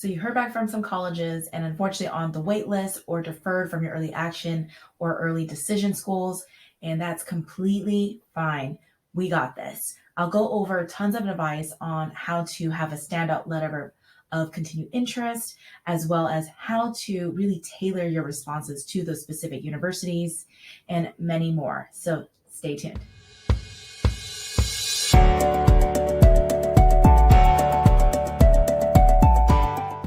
So you heard back from some colleges and unfortunately on the wait list or deferred from your early action or early decision schools, and that's completely fine. We got this. I'll go over tons of advice on how to have a standout letter of continued interest, as well as how to really tailor your responses to those specific universities and many more. So stay tuned.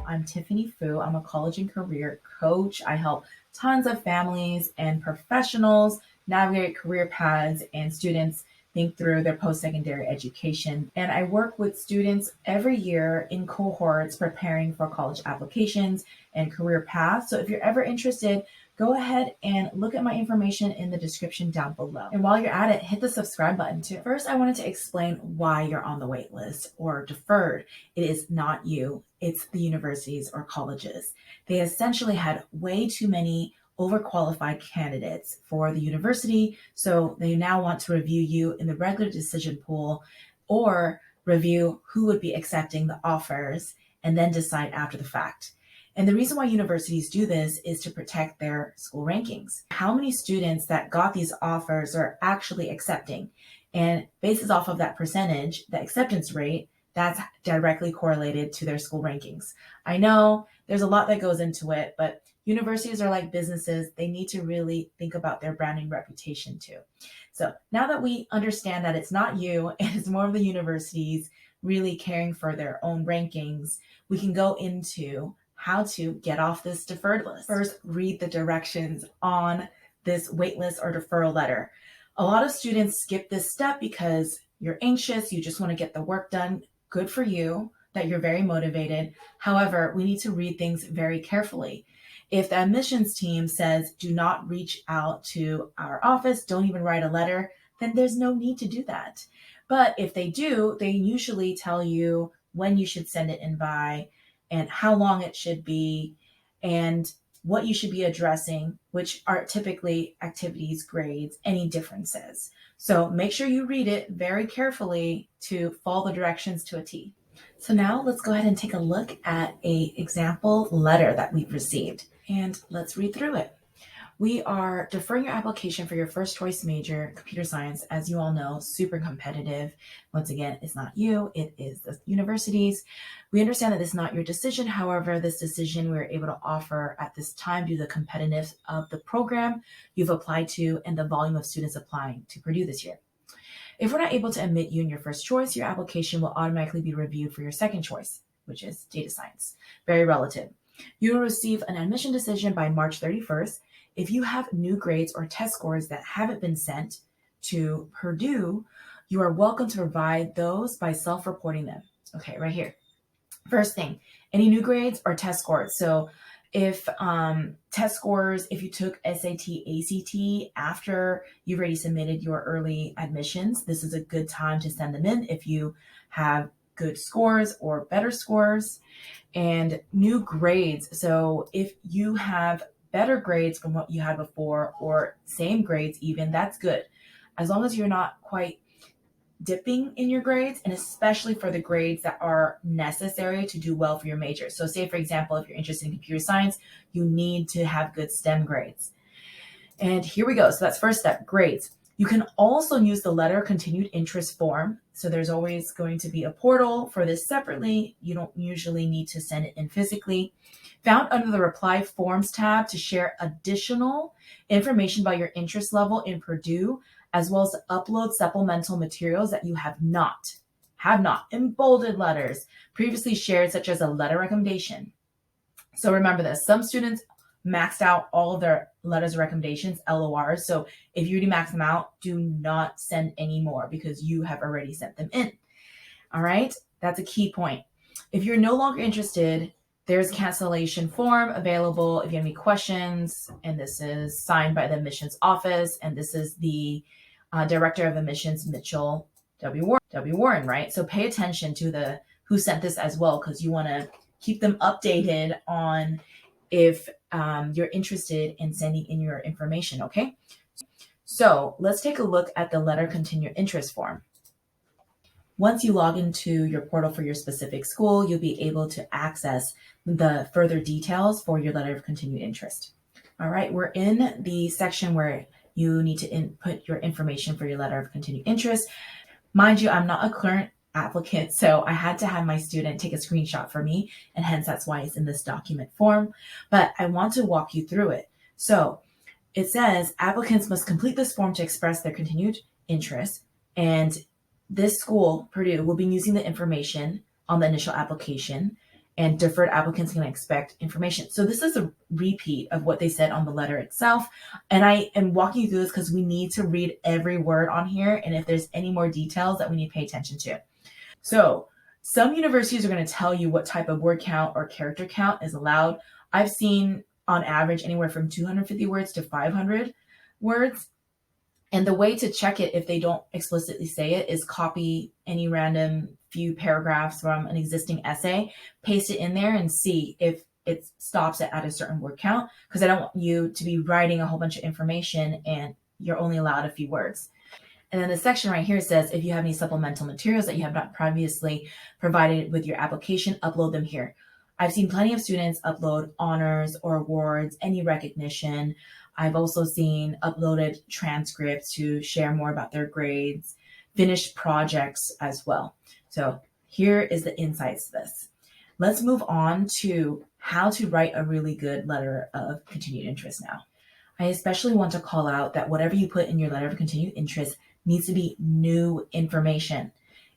I'm Tiffany Fu. I'm a college and career coach. I help tons of families and professionals navigate career paths and students think through their post-secondary education. And I work with students every year in cohorts preparing for college applications and career paths. So if you're ever interested, go ahead and look at my information in the description down below. And while you're at it, hit the subscribe button too. First, I wanted to explain why you're on the wait list or deferred. It is not you, it's the universities or colleges. They essentially had way too many overqualified candidates for the university, so they now want to review you in the regular decision pool or review who would be accepting the offers and then decide after the fact. And the reason why universities do this is to protect their school rankings. How many students that got these offers are actually accepting? And basis off of that percentage, the acceptance rate, that's directly correlated to their school rankings. I know there's a lot that goes into it, but universities are like businesses. They need to really think about their branding reputation too. So now that we understand that it's not you, and it's more of the universities really caring for their own rankings, we can go into how to get off this deferred list. First, read the directions on this waitlist or deferral letter. A lot of students skip this step because you're anxious, you just want to get the work done. Good for you that you're very motivated. However, we need to read things very carefully. If the admissions team says, do not reach out to our office, don't even write a letter, then there's no need to do that. But if they do, they usually tell you when you should send it in by and how long it should be and what you should be addressing, which are typically activities, grades, any differences. So make sure you read it very carefully to follow the directions to a T. So now let's go ahead and take a look at an example letter that we've received, and let's read through it. We are deferring your application for your first choice major, computer science. As you all know, super competitive. Once again, it's not you, it is the universities. We understand that this is not your decision. However, this decision we're able to offer at this time due to the competitiveness of the program you've applied to and the volume of students applying to Purdue this year. If we're not able to admit you in your first choice, your application will automatically be reviewed for your second choice, which is data science. Very relative. You will receive an admission decision by March 31st. If you have new grades or test scores that haven't been sent to Purdue, you are welcome to provide those by self-reporting them. Okay, right here. First thing, any new grades or test scores. So if test scores, if you took SAT, ACT after you've already submitted your early admissions, this is a good time to send them in if you have good scores or better scores. And new grades. So if you have better grades from what you had before or same grades even, that's good. As long as you're not quite dipping in your grades, and especially for the grades that are necessary to do well for your major. So say, for example, if you're interested in computer science, you need to have good STEM grades. And here we go. So that's first step, grades. You can also use the letter continued interest form. So there's always going to be a portal for this separately. You don't usually need to send it in physically. Found under the reply forms tab to share additional information about your interest level in Purdue, as well as to upload supplemental materials that you have not, in bolded letters, previously shared, such as a letter recommendation. So remember this, some students maxed out all of their letters of recommendations, LORs. So if you already maxed them out, do not send any more because you have already sent them in. All right, that's a key point. If you're no longer interested, there's a cancellation form available if you have any questions, and this is signed by the admissions office, and this is the director of admissions, Mitchell W. Warren, right? So pay attention to the who sent this as well, because you want to keep them updated on if you're interested in sending in your information, okay? So let's take a look at the letter continued interest form. Once you log into your portal for your specific school, you'll be able to access the further details for your letter of continued interest. All right, we're in the section where you need to input your information for your letter of continued interest. Mind you, I'm not a current applicant, so I had to have my student take a screenshot for me, and hence that's why it's in this document form. But I want to walk you through it. So it says applicants must complete this form to express their continued interest, and this school, Purdue, will be using the information on the initial application, and deferred applicants can expect information. So this is a repeat of what they said on the letter itself. And I am walking you through this because we need to read every word on here. And if there's any more details that we need to pay attention to. So some universities are going to tell you what type of word count or character count is allowed. I've seen on average anywhere from 250 words to 500 words. And the way to check it, if they don't explicitly say it, is copy any random few paragraphs from an existing essay, paste it in there and see if it stops at a certain word count, because I don't want you to be writing a whole bunch of information and you're only allowed a few words. And then the section right here says, if you have any supplemental materials that you have not previously provided with your application, upload them here. I've seen plenty of students upload honors or awards, any recognition. I've also seen uploaded transcripts to share more about their grades, finished projects as well. So here is the insights to this. Let's move on to how to write a really good letter of continued interest now. I especially want to call out that whatever you put in your letter of continued interest needs to be new information.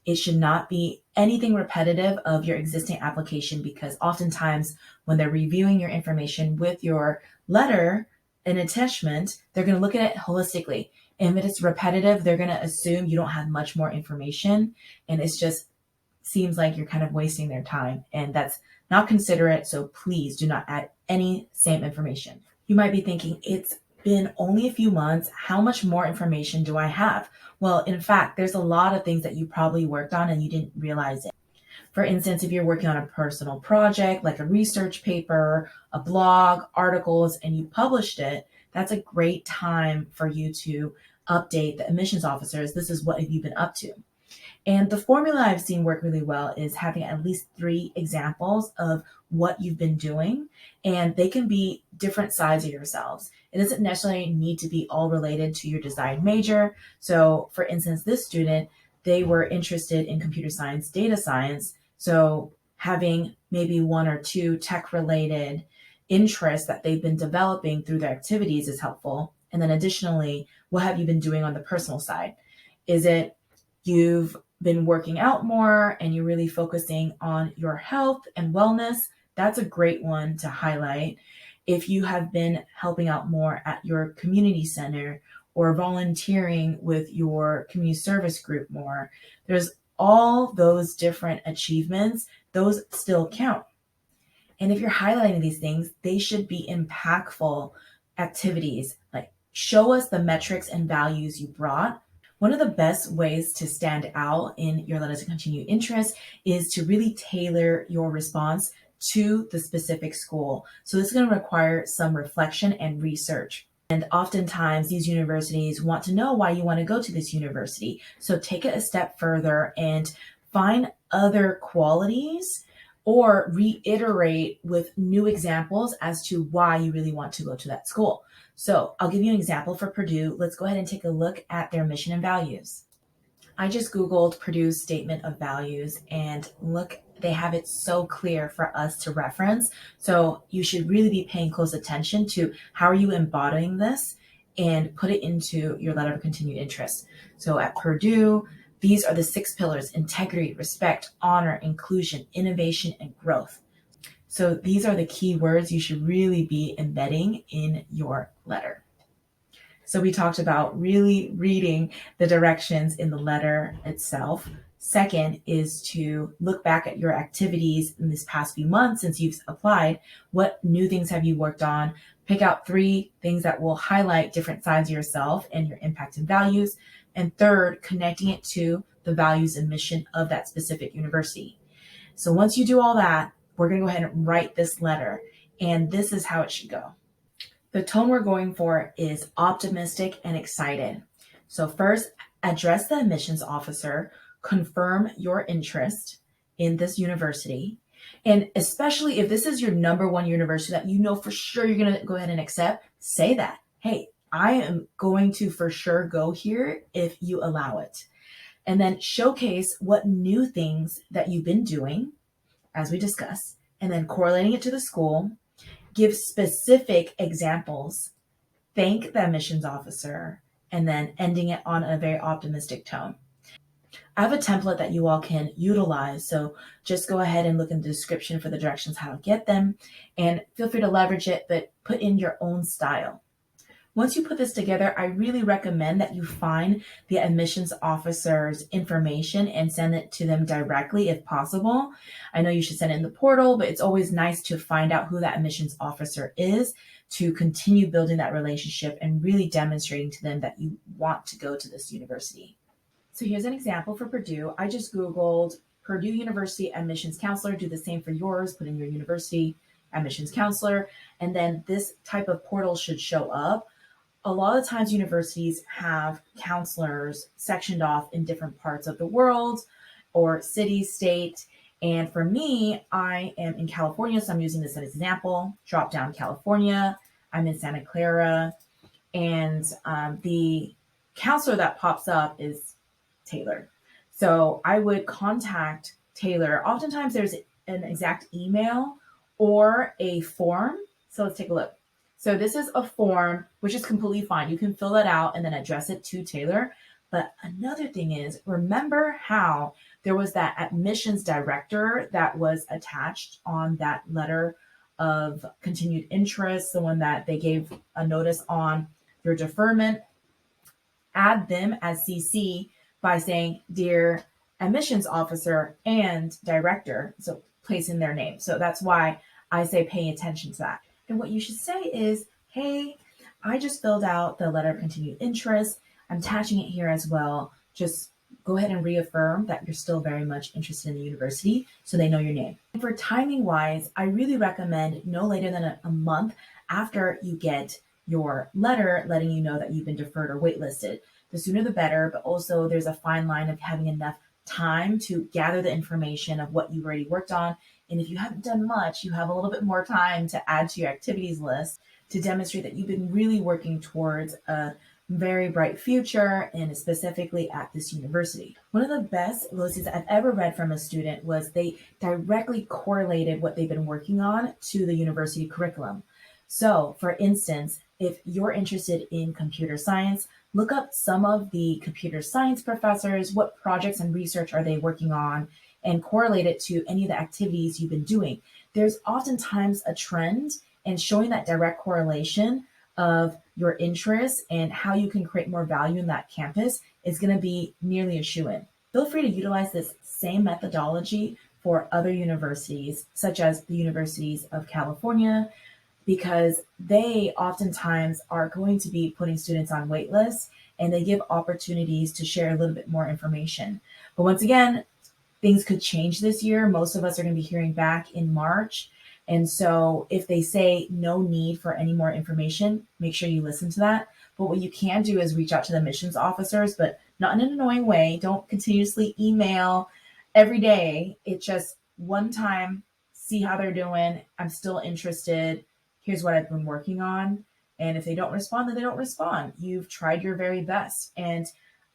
It should not be anything repetitive of your existing application, because oftentimes when they're reviewing your information with your letter and attachment, they're going to look at it holistically. And if it's repetitive, they're going to assume you don't have much more information. And it's just seems like you're kind of wasting their time. And that's not considerate. So please do not add any same information. You might be thinking, it's been only a few months. How much more information do I have? Well, in fact, there's a lot of things that you probably worked on and you didn't realize it. For instance, if you're working on a personal project, like a research paper, a blog, articles, and you published it, that's a great time for you to update the admissions officers. This is what have you been up to? And the formula I've seen work really well is having at least 3 examples of what you've been doing, and they can be different sides of yourselves. It doesn't necessarily need to be all related to your desired major. So for instance, this student, they were interested in computer science, data science. So having maybe 1 or 2 tech related interests that they've been developing through their activities is helpful. And then additionally, what have you been doing on the personal side? Is it you've been working out more and you're really focusing on your health and wellness? That's a great one to highlight. If you have been helping out more at your community center or volunteering with your community service group more, there's all those different achievements, those still count. And if you're highlighting these things, they should be impactful activities. Like, show us the metrics and values you brought. One of the best ways to stand out in your letters of continued interest is to really tailor your response to the specific school. So this is going to require some reflection and research. And oftentimes these universities want to know why you want to go to this university. So take it a step further and find other qualities or reiterate with new examples as to why you really want to go to that school. So I'll give you an example for Purdue. Let's go ahead and take a look at their mission and values. I just Googled Purdue's statement of values and look, they have it so clear for us to reference. So you should really be paying close attention to how are you embodying this and put it into your letter of continued interest. So at Purdue, these are the 6 pillars: integrity, respect, honor, inclusion, innovation, and growth. So these are the key words you should really be embedding in your letter. So we talked about really reading the directions in the letter itself. Second is to look back at your activities in this past few months since you've applied. What new things have you worked on? Pick out 3 things that will highlight different sides of yourself and your impact and values. And third, connecting it to the values and mission of that specific university. So once you do all that, we're going to go ahead and write this letter. And this is how it should go. The tone we're going for is optimistic and excited. So first, address the admissions officer confirm your interest in this university. And especially if this is your number one university that you know for sure you're going to go ahead and accept, say that. Hey, I am going to for sure go here if you allow it. And then showcase what new things that you've been doing, as we discussed, and then correlating it to the school. Give specific examples, thank the admissions officer, and then ending it on a very optimistic tone. I have a template that you all can utilize, so just go ahead and look in the description for the directions how to get them, and feel free to leverage it, but put in your own style. Once you put this together, I really recommend that you find the admissions officer's information and send it to them directly if possible. I know you should send it in the portal, but it's always nice to find out who that admissions officer is to continue building that relationship and really demonstrating to them that you want to go to this university. So here's an example for Purdue. I just Googled Purdue University admissions counselor. Do the same for yours. Put in your university admissions counselor, and then this type of portal should show up. A lot of times universities have counselors sectioned off in different parts of the world or city, state. And for me, I am in California, so I'm using this as an example. Drop down California. I'm in Santa Clara. And the counselor that pops up is Taylor. So I would contact Taylor. Oftentimes there's an exact email or a form. So let's take a look. So this is a form, which is completely fine. You can fill that out and then address it to Taylor. But another thing is, remember how there was that admissions director that was attached on that letter of continued interest, the one that they gave a notice on your deferment. Add them as CC by saying, Dear admissions officer and director, so place in their name. So that's why I say pay attention to that. And what you should say is, hey, I just filled out the letter of continued interest. I'm attaching it here as well. Just go ahead and reaffirm that you're still very much interested in the university so they know your name. And for timing wise, I really recommend no later than a month after you get your letter letting you know that you've been deferred or waitlisted. The sooner the better, but also there's a fine line of having enough time to gather the information of what you've already worked on. And if you haven't done much, you have a little bit more time to add to your activities list to demonstrate that you've been really working towards a very bright future and specifically at this university. One of the best LOCIs I've ever read from a student was they directly correlated what they've been working on to the university curriculum. So for instance, if you're interested in computer science, look up some of the computer science professors, what projects and research are they working on, and correlate it to any of the activities you've been doing. There's oftentimes a trend, and showing that direct correlation of your interests and how you can create more value in that campus is going to be nearly a shoo-in. Feel free to utilize this same methodology for other universities, such as the universities of California, because they oftentimes are going to be putting students on wait lists, and they give opportunities to share a little bit more information. But once again, things could change this year. Most of us are going to be hearing back in March. And so if they say no need for any more information, make sure you listen to that. But what you can do is reach out to the admissions officers, but not in an annoying way. Don't continuously email every day. It's just one time, see how they're doing. I'm still interested. Here's what I've been working on. And if they don't respond, then they don't respond. You've tried your very best. And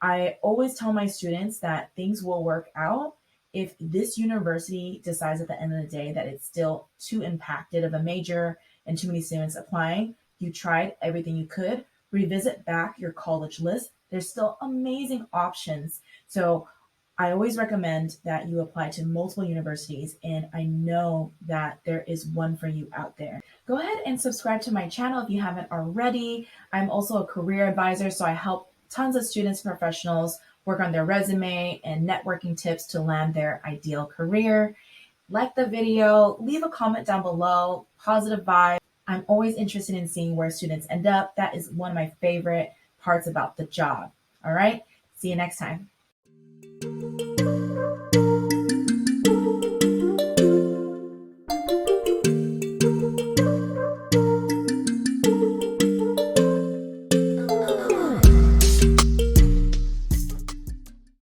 I always tell my students that things will work out. If this university decides at the end of the day that it's still too impacted of a major and too many students applying, you tried everything you could, revisit back your college list. There's still amazing options. So I always recommend that you apply to multiple universities, and I know that there is one for you out there. Go ahead and subscribe to my channel if you haven't already. I'm also a career advisor, so I help tons of students and professionals work on their resume and networking tips to land their ideal career. Like the video, leave a comment down below, positive vibe. I'm always interested in seeing where students end up. That is one of my favorite parts about the job. All right, see you next time.